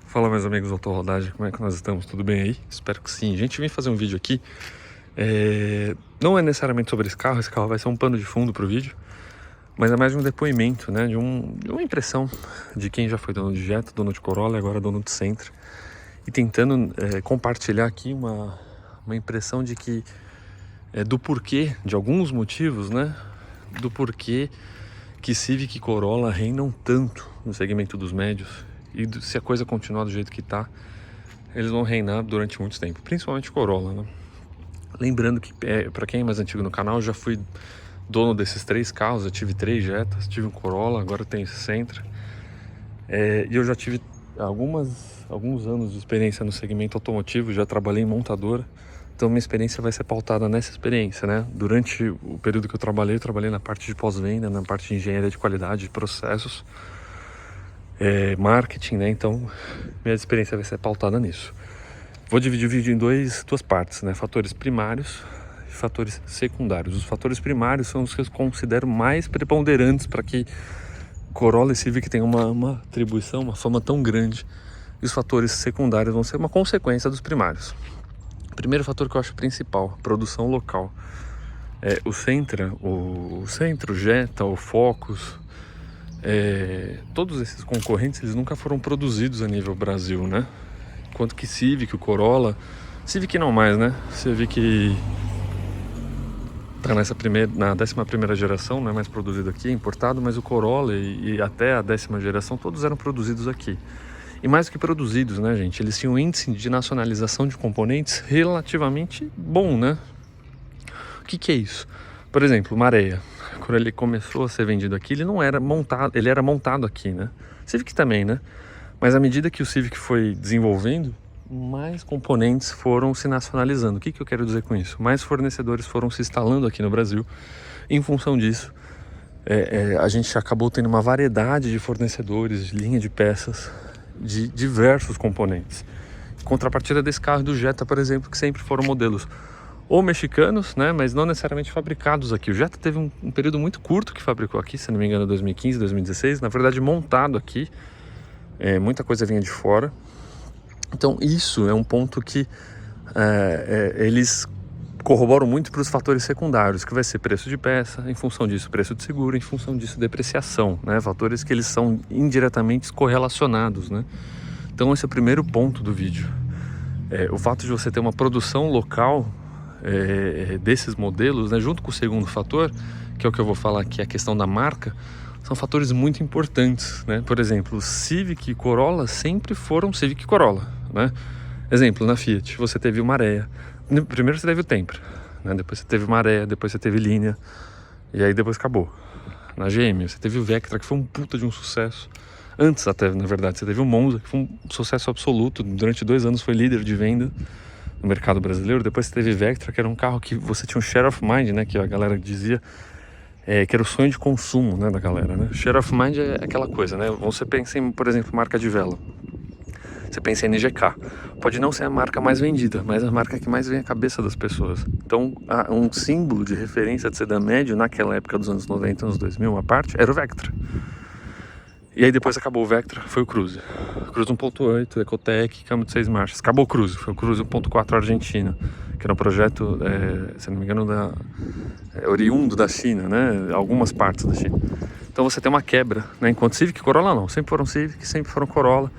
Fala, meus amigos do Autorodagem, como é que nós estamos? Tudo bem aí? Espero que sim. Gente, vim fazer um vídeo aqui. Não é necessariamente sobre esse carro vai ser um pano de fundo pro vídeo, mas é mais um depoimento, né? De uma impressão de quem já foi dono de Jetta, dono de Corolla e agora dono de Sentra. E tentando compartilhar aqui uma impressão de que do porquê, de alguns motivos, né? Do porquê que Civic e Corolla reinam tanto no segmento dos médios. E se a coisa continuar do jeito que tá, eles vão reinar durante muito tempo, principalmente Corolla, né? Lembrando que, para quem é mais antigo no canal, eu já fui dono desses 3 carros. Eu tive 3 Jettas, tive um Corolla, agora tenho esse Sentra. E eu já tive alguns anos de experiência no segmento automotivo, já trabalhei em montadora. Então minha experiência vai ser pautada nessa experiência, né? Durante o período que eu trabalhei na parte de pós-venda, na parte de engenharia de qualidade, de processos, marketing, né? Então minha experiência vai ser pautada nisso. Vou dividir o vídeo em duas partes, né? Fatores primários e fatores secundários. Os fatores primários são os que eu considero mais preponderantes para que Corolla e Civic tenham uma atribuição, uma fama tão grande. E os fatores secundários vão ser uma consequência dos primários. O primeiro fator que eu acho principal, produção local. O Sentra, o Jetta, o Focus, todos esses concorrentes, eles nunca foram produzidos a nível Brasil, né? Enquanto que Civic, o Corolla, Civic não mais, né? Civic tá na 11ª geração, não é mais produzido aqui, é importado, mas o Corolla e até a 10ª geração, todos eram produzidos aqui. E mais do que produzidos, né, gente? Eles tinham um índice de nacionalização de componentes relativamente bom, né? O que é isso? Por exemplo, o Marea, quando ele começou a ser vendido aqui, ele não era montado, ele era montado aqui, né? Civic também, né? Mas à medida que o Civic foi desenvolvendo, mais componentes foram se nacionalizando. O que eu quero dizer com isso? Mais fornecedores foram se instalando aqui no Brasil. Em função disso, a gente acabou tendo uma variedade de fornecedores, de linha de peças, de diversos componentes. Em contrapartida desse carro do Jetta, por exemplo, que sempre foram modelos ou mexicanos, né, mas não necessariamente fabricados aqui. O Jetta teve um período muito curto que fabricou aqui, se não me engano, 2015, 2016, na verdade montado aqui. Muita coisa vinha de fora. Então isso é um ponto que eles corroboram muito para os fatores secundários, que vai ser preço de peça, em função disso preço de seguro, em função disso depreciação, né? Fatores que eles são indiretamente correlacionados, né? Então esse é o primeiro ponto do vídeo. O fato de você ter uma produção local desses modelos, né, junto com o segundo fator, que é o que eu vou falar aqui, a questão da marca, são fatores muito importantes, né? Por exemplo, Civic e Corolla sempre foram Civic e Corolla, né? Exemplo, na Fiat, você teve o Marea. Primeiro você teve o Tempra, né? Depois você teve o Marea, depois você teve Linea, e aí depois acabou. Na GM, você teve o Vectra, que foi um puta de um sucesso. Antes até, na verdade, você teve o Monza, que foi um sucesso absoluto. Durante 2 anos foi líder de venda no mercado brasileiro. Depois você teve Vectra, que era um carro que você tinha um share of mind, né? Que a galera dizia... que era o sonho de consumo, né, da galera, né? Share of mind é aquela coisa, né? Você pensa em, por exemplo, marca de vela. Você pensa em NGK. Pode não ser a marca mais vendida, mas a marca que mais vem à cabeça das pessoas. Então, um símbolo de referência de sedã médio naquela época dos anos 90, anos 2000, uma parte, era o Vectra. E aí depois acabou o Vectra, foi o Cruze. Cruze 1.8, Ecotec, câmbio de 6 marchas. Acabou o Cruze, foi o Cruze 1.4 Argentina, que era um projeto, se não me engano, oriundo da China, né? Algumas partes da China. Então você tem uma quebra, né? Enquanto Civic e Corolla não, sempre foram Civic, sempre foram Corolla.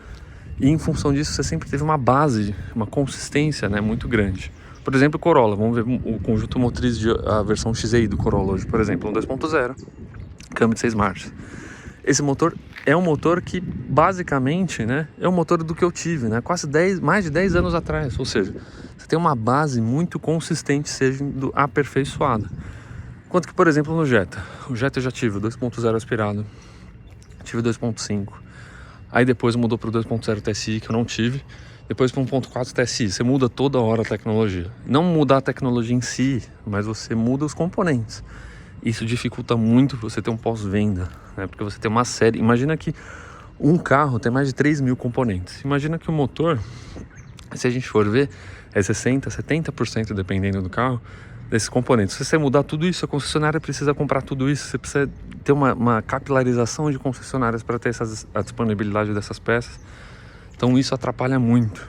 E em função disso você sempre teve uma base, uma consistência, né, muito grande. Por exemplo, o Corolla, vamos ver o conjunto motriz a versão XEI do Corolla hoje, por exemplo, um 2.0, câmbio de 6 marchas. Esse motor é um motor que basicamente, né, é um motor do que eu tive, né, mais de 10 anos atrás. Ou seja, você tem uma base muito consistente sendo aperfeiçoada. Enquanto que, por exemplo, no Jetta, o Jetta eu já tive o 2.0 aspirado, tive o 2.5, aí depois mudou para o 2.0 TSI, que eu não tive, depois para o 1.4 TSI. Você muda toda hora a tecnologia. Não mudar a tecnologia em si, mas você muda os componentes. Isso dificulta muito você ter um pós-venda, né? Porque você tem uma série... Imagina que um carro tem mais de 3.000 componentes. Imagina que o motor, se a gente for ver, é 60%, 70%, dependendo do carro, desses componentes. Se você mudar tudo isso, a concessionária precisa comprar tudo isso. Você precisa ter uma capilarização de concessionárias para ter a disponibilidade dessas peças. Então isso atrapalha muito.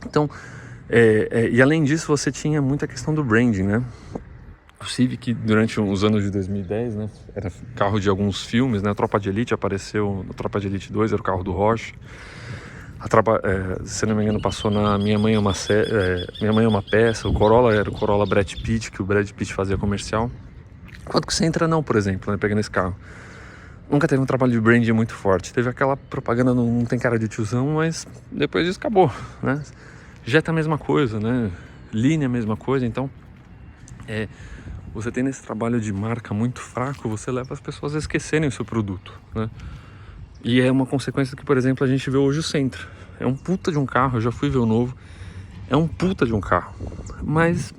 Então, e além disso, você tinha muita questão do branding, né? O Civic, durante os anos de 2010, né, era carro de alguns filmes, né? A Tropa de Elite apareceu, a Tropa de Elite 2 era o carro do Rocha. Se não me engano, passou na Minha Mãe é uma Peça. O Corolla era o Corolla Brad Pitt, que o Brad Pitt fazia comercial. Enquanto que o Sentra não, por exemplo, né, pegando esse carro. Nunca teve um trabalho de branding muito forte. Teve aquela propaganda, não tem cara de tiozão, mas depois disso acabou, né? Jetta a mesma coisa, né? Linha a mesma coisa. Então, você tem nesse trabalho de marca muito fraco, você leva as pessoas a esquecerem o seu produto, né? E é uma consequência que, por exemplo, a gente vê hoje o Sentra. É um puta de um carro, eu já fui ver o novo. É um puta de um carro. Mas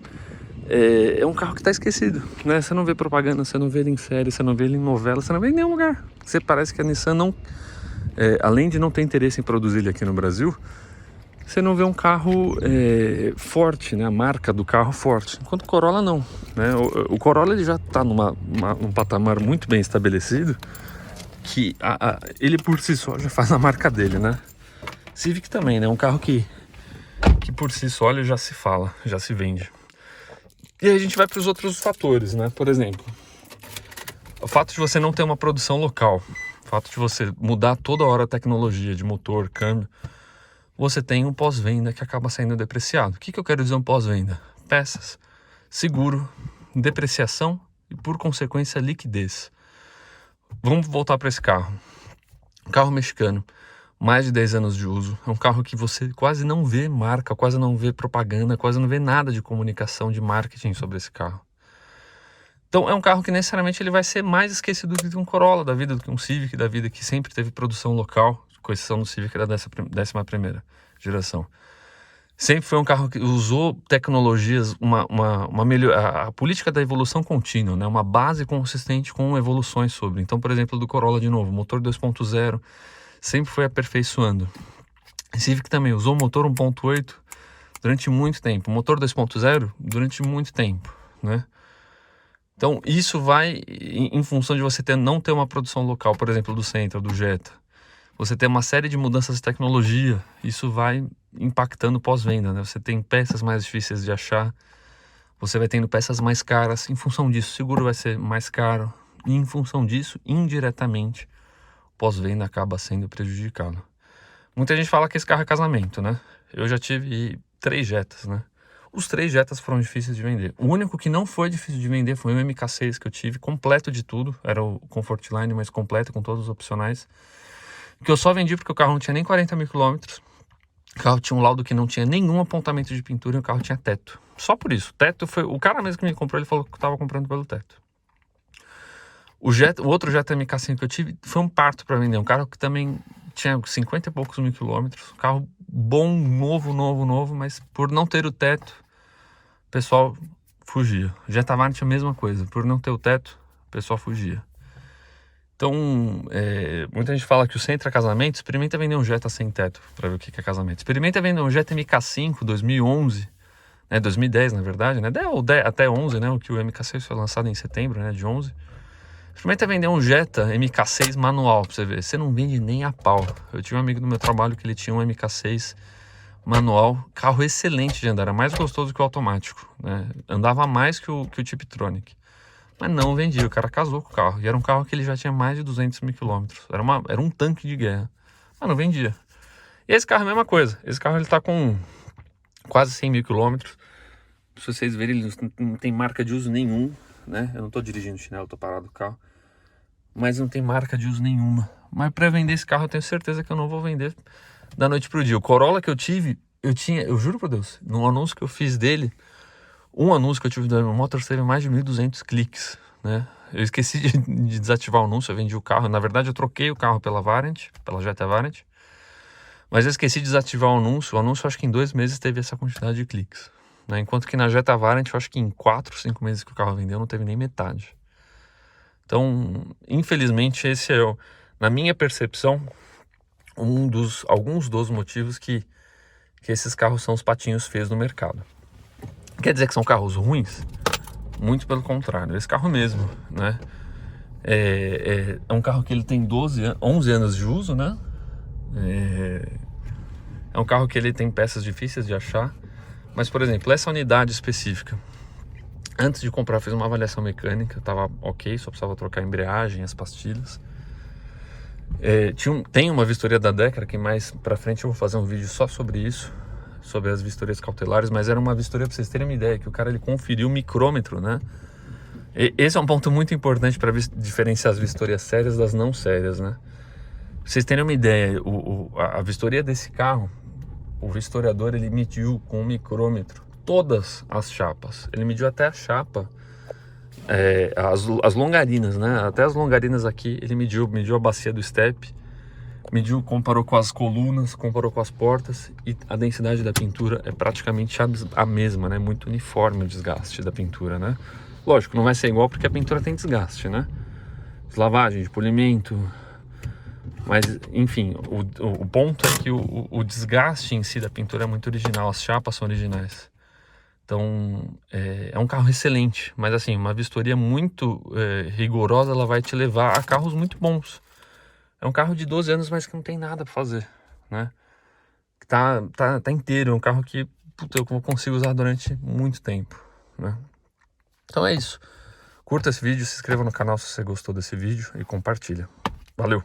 é um carro que tá esquecido, né? Você não vê propaganda, você não vê ele em série, você não vê ele em novela, você não vê ele em nenhum lugar. Você parece que a Nissan não... além de não ter interesse em produzir ele aqui no Brasil, você não vê um carro forte, né? A marca do carro forte. Enquanto o Corolla não, né? O Corolla ele já tá num patamar muito bem estabelecido, que ele por si só já faz a marca dele, né? Civic também, né? Um carro que por si só ele já se fala, já se vende. E aí a gente vai para os outros fatores, né? Por exemplo, o fato de você não ter uma produção local, o fato de você mudar toda hora a tecnologia de motor, câmbio, você tem um pós-venda que acaba saindo depreciado. O que eu quero dizer um pós-venda? Peças, seguro, depreciação e, por consequência, liquidez. Vamos voltar para esse carro. Um carro mexicano, mais de 10 anos de uso. É um carro que você quase não vê marca, quase não vê propaganda, quase não vê nada de comunicação, de marketing sobre esse carro. Então é um carro que necessariamente ele vai ser mais esquecido do que um Corolla da vida, do que um Civic da vida, que sempre teve produção local, com exceção do Civic da 11ª geração. Sempre foi um carro que usou tecnologias, a política da evolução contínua, né? Uma base consistente com evoluções sobre. Então, por exemplo, do Corolla de novo, motor 2.0, sempre foi aperfeiçoando. O Civic também usou o motor 1.8 durante muito tempo, o motor 2.0 durante muito tempo, né? Então, isso vai em função de você não ter uma produção local, por exemplo, do Sentra, do Jetta. Você tem uma série de mudanças de tecnologia, isso vai impactando pós-venda, né? Você tem peças mais difíceis de achar, você vai tendo peças mais caras, em função disso, o seguro vai ser mais caro, e em função disso, indiretamente, pós-venda acaba sendo prejudicado. Muita gente fala que esse carro é casamento, né? Eu já tive 3 Jettas, né? Os 3 Jettas foram difíceis de vender. O único que não foi difícil de vender foi o MK6 que eu tive, completo de tudo, era o Comfortline, mas completo com todos os opcionais, que eu só vendi porque o carro não tinha nem 40 mil quilômetros. O carro tinha um laudo que não tinha nenhum apontamento de pintura e o carro tinha teto. Só por isso. Teto foi... O cara mesmo que me comprou, ele falou que eu estava comprando pelo teto. O outro Jetta MK5 que eu tive foi um parto para vender. Um carro que também tinha 50 e poucos mil quilômetros. Um carro bom, novo, mas por não ter o teto, o pessoal fugia. O Jetta Variant é a mesma coisa. Por não ter o teto, o pessoal fugia. Então, muita gente fala que o Sentra é casamento. Experimenta vender um Jetta sem teto para ver o que é casamento. Experimenta vender um Jetta MK5 2011, né, 2010 na verdade, né, até 11, né, o que o MK6 foi lançado em setembro, né, de 11. Experimenta vender um Jetta MK6 manual para você ver. Você não vende nem a pau. Eu tinha um amigo do meu trabalho que ele tinha um MK6 manual, carro excelente de andar, era mais gostoso que o automático, né, andava mais que o Tiptronic. Mas não vendia, o cara casou com o carro. E era um carro que ele já tinha mais de 200 mil quilômetros. Era um tanque de guerra. Mas não vendia. E esse carro é a mesma coisa. Esse carro ele tá com quase 100 mil quilômetros. Se vocês verem, ele não tem marca de uso nenhum, né? Eu não tô dirigindo chinelo, tô parado do carro. Mas não tem marca de uso nenhuma. Mas para vender esse carro eu tenho certeza que eu não vou vender da noite pro dia. O Corolla que eu tive, eu juro por Deus, no anúncio que eu fiz dele, um anúncio que eu tive da Motors teve mais de 1.200 cliques, né? Eu esqueci de desativar o anúncio, eu vendi o carro. Na verdade, eu troquei o carro pela Jetta Variant. Mas eu esqueci de desativar o anúncio. O anúncio, acho que em 2 meses teve essa quantidade de cliques, né? Enquanto que na Jetta Variant, eu acho que em 4, 5 meses que o carro vendeu, não teve nem metade. Então, infelizmente, esse é, na minha percepção, alguns dos motivos que esses carros são os patinhos feios no mercado. Quer dizer que são carros ruins? Muito pelo contrário, esse carro mesmo, né? É um carro que ele tem 11 anos de uso, né? É um carro que ele tem peças difíceis de achar, mas, por exemplo, essa unidade específica, antes de comprar, fiz uma avaliação mecânica, tava ok, só precisava trocar a embreagem, as pastilhas. Tem uma vistoria da Decker, que mais pra frente eu vou fazer um vídeo só sobre isso, sobre as vistorias cautelares, mas era uma vistoria, pra vocês terem uma ideia, que o cara ele conferiu o micrômetro, né? Esse é um ponto muito importante para diferenciar as vistorias sérias das não sérias, né? Pra vocês terem uma ideia, a vistoria desse carro, o vistoriador ele mediu com o micrômetro todas as chapas. Ele mediu até a chapa, as longarinas, né? Até as longarinas aqui ele mediu a bacia do step, comparou com as colunas, comparou com as portas, e a densidade da pintura é praticamente a mesma, né? Muito uniforme o desgaste da pintura, né? Lógico, não vai ser igual porque a pintura tem desgaste, né? Lavagem de polimento. Mas, enfim, o ponto é que o desgaste em si da pintura é muito original. As chapas são originais. Então, é um carro excelente. Mas, assim, uma vistoria muito rigorosa, ela vai te levar a carros muito bons. É um carro de 12 anos, mas que não tem nada para fazer, né? Tá inteiro. É um carro que, puta, eu consigo usar durante muito tempo, né? Então é isso. Curta esse vídeo, se inscreva no canal se você gostou desse vídeo e compartilha. Valeu!